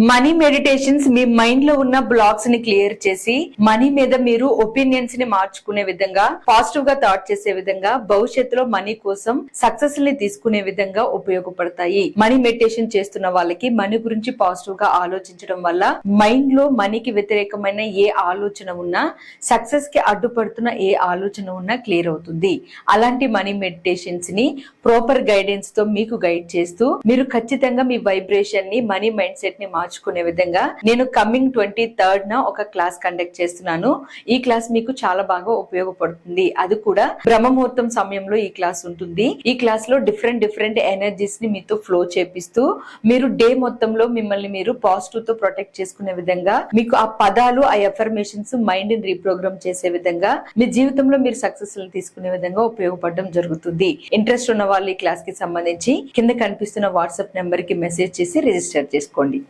Money meditations మీ mind లో ఉన్న blocks ని క్లియర్ చేసి మనీ మీద మీరు ఒపీనియన్స్ ని మార్చుకునే విధంగా, పాజిటివ్ గా థాట్ చేసే విధంగా, భవిష్యత్తులో మనీ కోసం సక్సెస్ ని తీసుకునే విధంగా ఉపయోగపడతాయి. మనీ మెడిటేషన్ చేస్తున్న వాళ్ళకి మనీ గురించి పాజిటివ్ గా ఆలోచించడం వల్ల మైండ్ లో మనీకి వ్యతిరేకమైన ఏ ఆలోచన ఉన్నా, సక్సెస్ కి అడ్డుపడుతున్న ఏ ఆలోచన ఉన్నా క్లియర్ అవుతుంది. అలాంటి మనీ మెడిటేషన్స్ ని ప్రాపర్ గైడెన్స్ తో మీకు గైడ్ చేస్తూ మీరు ఖచ్చితంగా మీ వైబ్రేషన్ ని, మనీ మైండ్ సెట్ ని మార్చుకునే విధంగా నేను కమింగ్ 23rd ఒక క్లాస్ కండక్ట్ చేస్తున్నాను. ఈ క్లాస్ మీకు చాలా బాగా ఉపయోగపడుతుంది. అది కూడా బ్రహ్మముహూర్తం సమయంలో ఈ క్లాస్ ఉంటుంది. ఈ క్లాస్ లో డిఫరెంట్ ఎనర్జీస్ ని మీతో ఫ్లో చేపిస్తూ మీరు డే మొత్తంలో మిమ్మల్ని మీరు పాజిటివ్ తో ప్రొటెక్ట్ చేసుకునే విధంగా, మీకు ఆ పదాలు, ఆ ఎఫర్మేషన్స్ మైండ్ ని రీప్రోగ్రామ్ చేసే విధంగా, మీ జీవితంలో మీరు సక్సెస్ తీసుకునే విధంగా ఉపయోగపడడం జరుగుతుంది. ఇంట్రెస్ట్ ఉన్న వాళ్ళు ఈ క్లాస్ కి సంబంధించి కింద కనిపిస్తున్న వాట్సాప్ నెంబర్ కి మెసేజ్ చేసి రిజిస్టర్ చేసుకోండి.